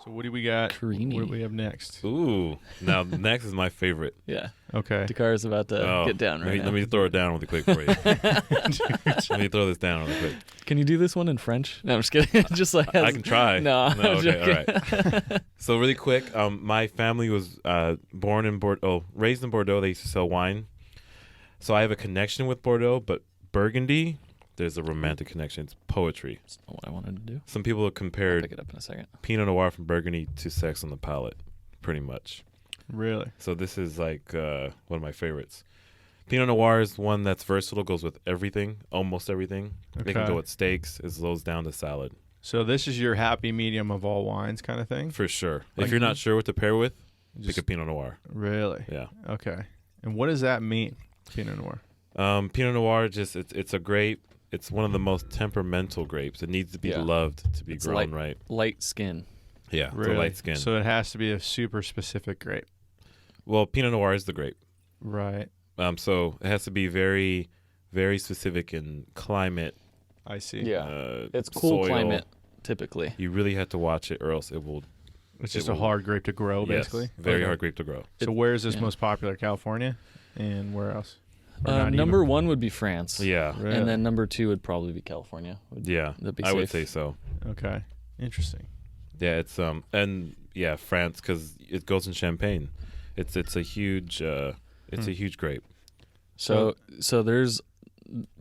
So what do we got? Creamy. What do we have next? Ooh. Now, next is my favorite. Yeah. Okay. Dakkar is about to get down right now. Let me throw it down really quick for you. Let me throw this down really quick. Can you do this one in French? No, I'm just kidding. Just like I can try. No, Okay, all right. So really quick, my family was born in Bordeaux, raised in Bordeaux. They used to sell wine. So I have a connection with Bordeaux, but Burgundy, there's a romantic connection. It's poetry. That's not what I wanted to do. Some people have I'll compared pick it up in a second. Pinot Noir from Burgundy to Sex on the Palate, pretty much. Really? So this is like one of my favorites. Pinot Noir is one that's versatile, goes with everything, almost everything. They can Okay. go with steaks as low as down to salad. So this is your happy medium of all wines kind of thing? For sure. Like- If you're not sure what to pair with, pick Just- a Pinot Noir. Really? Yeah. Okay. And what does that mean, Pinot Noir? Pinot Noir, it's a grape. It's one of the most temperamental grapes. It needs to be Yeah. loved to be It's grown right. Light skin. Yeah, Really? it's a light skin. So it has to be a super specific grape. Well, Pinot Noir is the grape. Right. So it has to be very, very specific in climate. I see. Yeah. It's cool soil. climate, typically. You really have to watch it, or else it will. It's just it a will- hard grape to grow, basically. Yes, very Okay. hard grape to grow. So where is this yeah. most popular? California? And where else? Or not Number even? one would be France. Yeah, Really? And then number two would probably be California. yeah. That'd be I would safe. say so. Okay. Interesting. Yeah, it's and yeah, France, because it goes in Champagne. It's a huge a huge grape. So there's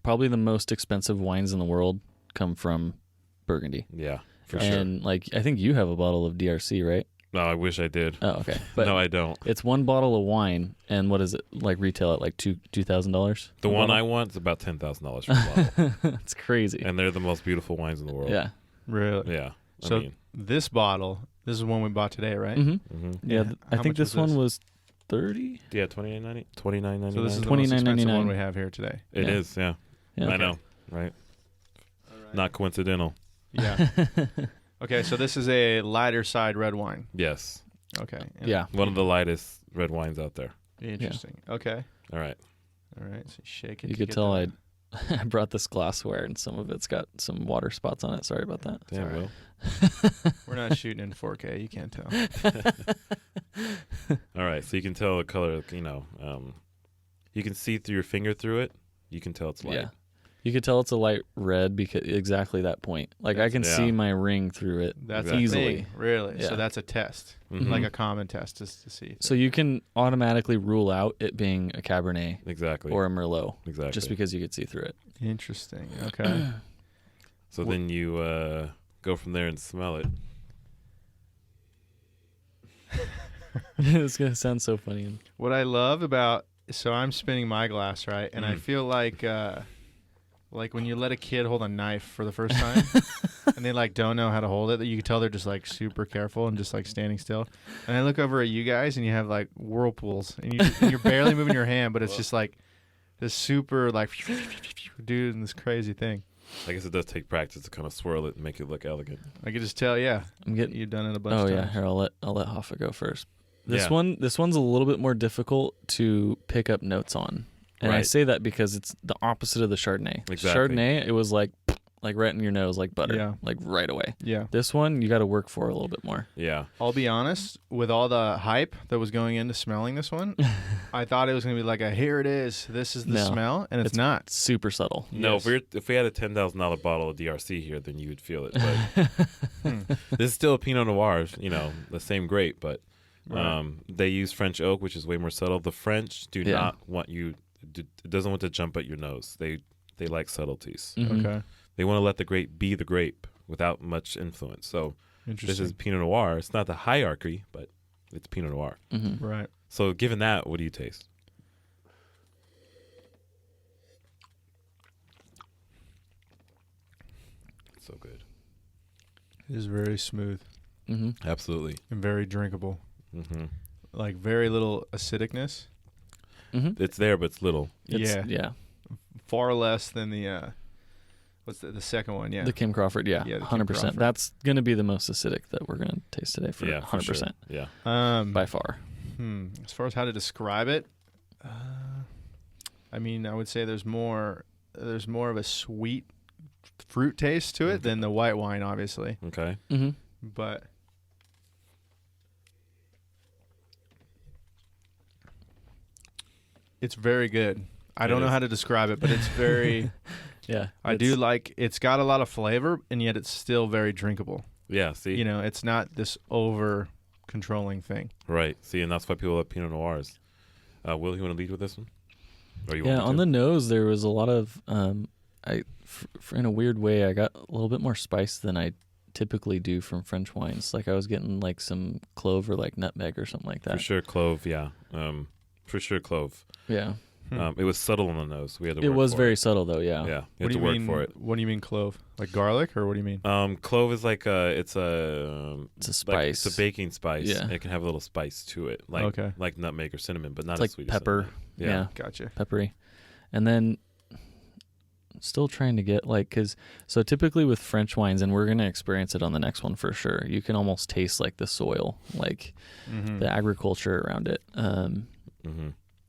probably the most expensive wines in the world come from Burgundy. Yeah, for sure. And like I think you have a bottle of DRC, right? No, I wish I did. Oh, okay. But No, I don't. it's one bottle of wine, and what is it like retail at like $2,000? The one I want is about $10,000 for a bottle, It's crazy. and they're the most beautiful wines in the world. Yeah. Really? Yeah. So this bottle, this is one we bought today, right? Mm-hmm. Yeah. Yeah. I How think much this was one this? was 30. Yeah, $29.99. So this is the most expensive $29.99. one we have here today. It Yeah. is, yeah. Yeah. I know, right? Not coincidental. Yeah. Okay, so this is a lighter side red wine. Yes. Okay. Yeah. One of the lightest red wines out there. Interesting. Okay. All right. All right. So shake it. You to could get tell the- I brought this glassware, and some of it's got some water spots on it. Sorry about that. Damn, all right. Will. We're not shooting in 4K. You can't tell. All right. So you can tell the color, you can see through your finger through it. You can tell it's light. Yeah. You could tell it's a light red because exactly that point. Like I can Yeah. see my ring through it That's Exactly. a easily. thing, really. Yeah. So that's a test, Mhm. like a common test, just to see. So you can automatically rule out it being a Cabernet Exactly. or a Merlot exactly. just because you could see through it. Interesting. Okay. So then you go from there and smell it. It's gonna sound so funny. What I love about so I'm spinning my glass, right? And I feel like when you let a kid hold a knife for the first time and they like don't know how to hold it, that you can tell they're just like super careful and just like standing still. And I look over at you guys and you have like whirlpools and you're barely moving your hand, but it's just like this super like doing this crazy thing. I guess it does take practice to kind of swirl it and make it look elegant. I can just tell, yeah, I'm getting. you've done it a bunch Oh of yeah, times. here I'll let Hoffa go first. This Yeah. one's a little bit more difficult to pick up notes on, and I Right. say that because it's the opposite of the Chardonnay. Exactly. Chardonnay, it was like right in your nose, like butter, Yeah. like right away. Yeah. This one, you got to work for a little bit more. Yeah. I'll be honest, with all the hype that was going into smelling this one, I thought it was going to be like a here it is, this is the No. smell, and it's not. It's super subtle. No, Yes. if we had a $10,000 bottle of DRC here, then you would feel it. But this is still a Pinot Noir, the same grape, but Right. they use French oak, which is way more subtle. The French do Yeah. not want you. It doesn't want to jump at your nose. They like subtleties. Mhm. Okay. They want to let the grape be the grape without much influence. So Interesting. this is Pinot Noir. It's not the hierarchy, but it's Pinot Noir. Mhm. right. So given that, what do you taste? So good. It is very smooth Mhm. Absolutely. and very drinkable. Hmm. Like very little acidicness. Mhm. It's there, but it's little. Yeah. Yeah. Far less than the what's the second one? Yeah. The Kim Crawford, yeah, Yeah, the Kim 100%. Crawford. That's gonna be the most acidic that we're gonna taste today for Yeah, for 100% sure. Yeah. by far. As far as how to describe it, I mean, I would say there's more of a sweet fruit taste to it than the white wine, obviously. Okay. Mm-hmm. But it's very good. I don't It know is. how to describe it, but it's very. Yeah, I do like. It's got a lot of flavor, and yet it's still very drinkable. Yeah, see? You know, it's not this over controlling thing. Right. See, and that's why people love Pinot Noirs. Will, you want to lead with this one? Or you Yeah, want me on to? the nose, there was a lot of, in a weird way, I got a little bit more spice than I typically do from French wines. Like I was getting like some clove or like nutmeg or something like that. For sure, clove, yeah. For sure, clove. Yeah. It was subtle on the nose. We had to It work was for very it. subtle though, yeah. Yeah, we What had do to you work mean? for it. What do you mean clove? Like garlic, or what do you mean? Clove is like it's a It's a like, spice. it's a baking spice. Yeah. It can have a little spice to it, like Okay. like nutmeg or cinnamon, but not It's as like sweet pepper. as cinnamon. Yeah. Gotcha. Peppery. And then still trying to get so typically with French wines, and we're going to experience it on the next one for sure, you can almost taste like the soil, like Mm-hmm. the agriculture around it,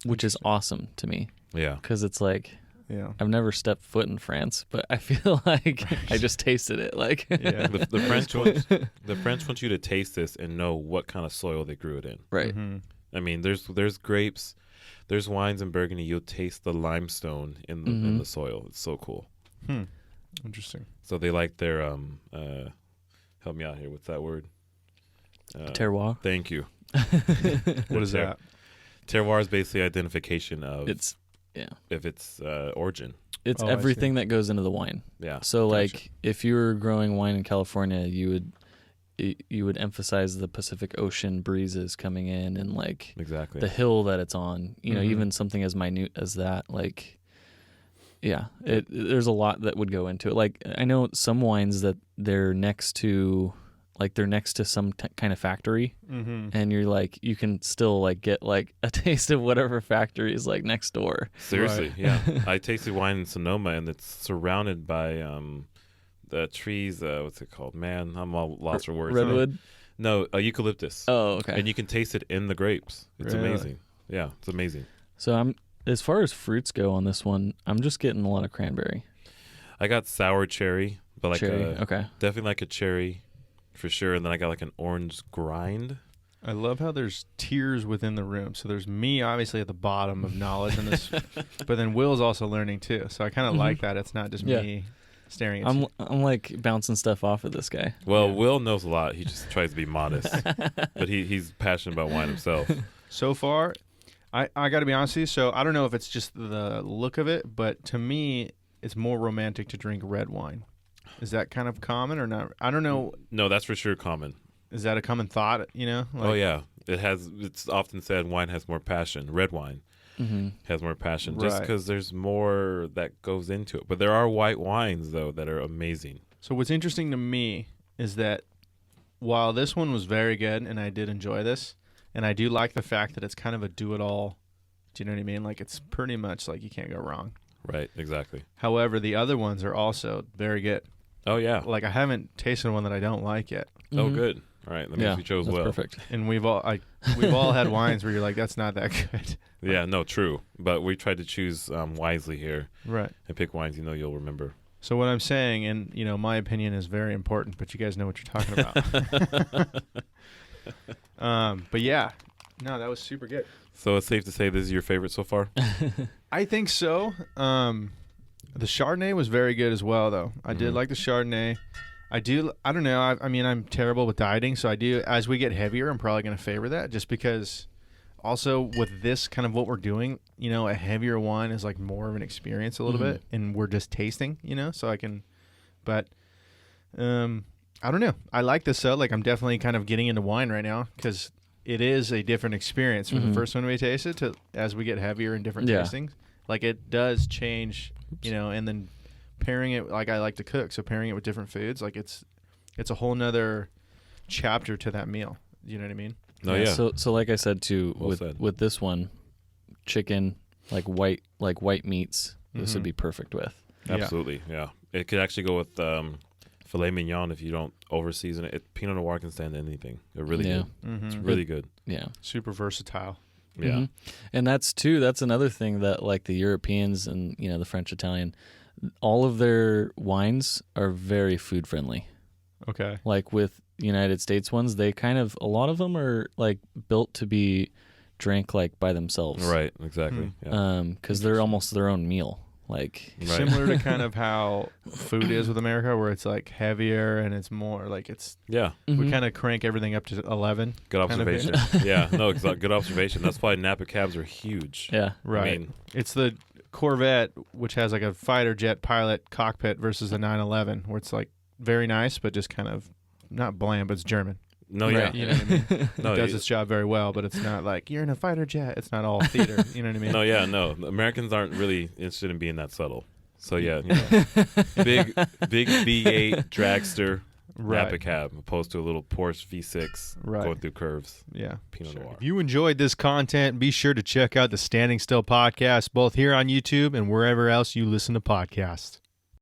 which is awesome to me Yeah. because it's like Yeah. I've never stepped foot in France, but I feel like I just tasted it. Like, Yeah. The French want you to taste this and know what kind of soil they grew it in. right. Mm-hmm. I mean, there's grapes, there's wines in Burgundy. You'll taste the limestone in the soil. It's so cool. Interesting. So they like their help me out here. What's that word? Terroir. Thank you. What is that? Terroir is basically identification of It's if it's origin. it's Oh, I everything that goes into the wine. Yeah. So Gotcha. like if you were growing wine in California, you would emphasize the Pacific Ocean breezes coming in and like Exactly. the hill that it's on, Mhm. even something as minute as that, like, yeah, there's a lot that would go into it. Like I know some wines that they're next to some kind of factory, Mm-hmm. and you're like, you can still like get like a taste of whatever factory is like next door. Seriously, Right. yeah. I tasted wine in Sonoma, and it's surrounded by the trees. What's it called? Man, I'm all lost for words. Redwood. No, eucalyptus. Oh, okay. And you can taste it in the grapes. It's Really? amazing. Yeah, it's amazing. So as far as fruits go on this one, I'm just getting a lot of cranberry. I got sour cherry, but like Cherry. Okay. definitely like a cherry for sure. And then I got like an orange grind. I love how there's tiers within the room. So there's me, obviously, at the bottom of knowledge in this, but then Will's also learning too. So I kind of Mhm. like that. It's not just Yeah. me staring at you. I'm like bouncing stuff off of this guy. Well, Yeah. Will knows a lot. He just tries to be modest, but he's passionate about wine himself. So far, I got to be honest with you. So I don't know if it's just the look of it, but to me, it's more romantic to drink red wine. Is that kind of common or not? I don't know. No, that's for sure common. Is that a common thought? You know? Oh yeah, it's often said wine has more passion. Red wine Mm-hmm. has more passion, just Right. because there's more that goes into it. But there are white wines though that are amazing. So what's interesting to me is that while this one was very good and I did enjoy this, and I do like the fact that it's kind of a do-it-all. Do you know what I mean? Like it's pretty much like you can't go wrong. Right, exactly. However, the other ones are also very good. Oh yeah. Like I haven't tasted one that I don't like yet. Oh good. All right, that means Yeah, we chose that's well. perfect. And we've all had wines where you're like, that's not that good. Yeah, no, true. But we tried to choose wisely here Right. and pick wines you'll remember. So what I'm saying, and my opinion is very important, but you guys know what you're talking about. But yeah, no, that was super good. So it's safe to say this is your favorite so far. I think so. The Chardonnay was very good as well, though. I did Mhm. like the Chardonnay. I don't know. I mean, I'm terrible with dieting, so I do. As we get heavier, I'm probably going to favor that, just because. Also, with this kind of what we're doing, a heavier wine is like more of an experience a little Mhm. bit, and we're just tasting, so I can. But, I don't know. I like this though. Like, I'm definitely kind of getting into wine right now because it is a different experience from Mhm. the first one we tasted to as we get heavier in different Yeah. tastings. Like, it does change, and then pairing it like I like to cook, so pairing it with different foods, like it's a whole nother chapter to that meal. You know what I mean? Oh yeah. So like I said too, Well said. with this one, chicken, like white meats, this would Mhm. be perfect with. Absolutely, yeah. It could actually go with filet mignon if you don't over season it. Pinot Noir can stand anything. It really Yeah. good. Mm-hmm. It's really good. Yeah. Super versatile. Yeah. Mhm. And that's another thing that like the Europeans and the French, Italian, all of their wines are very food friendly. Okay. Like with United States ones, they kind of, a lot of them are like built to be drank like by themselves. Right. Exactly. Yeah. Because they're almost their own meal. Like Right. Similar to kind of how food is with America, where it's like heavier and it's more like it's. Yeah. We kind of crank everything up to 11. Good kind of observation. Yeah. No. Good observation. That's why Napa cabs are huge. Yeah. Right. I mean, It's the Corvette, which has like a fighter jet pilot cockpit versus a 911, where it's like very nice, but just kind of not bland, but it's German. no. Right. Yeah. You know what I mean? No. It does its job very well, but it's not like you're in a fighter jet. It's not all theater. You know what I mean? No. Yeah. No. Americans aren't really interested in being that subtle. So yeah. You know, big V8 dragster. Right. Napa cab opposed to a little Porsche V6 Right. going through curves. Yeah. Pinot Noir. If you enjoyed this content, be sure to check out the Standing Still podcast, both here on YouTube and wherever else you listen to podcasts.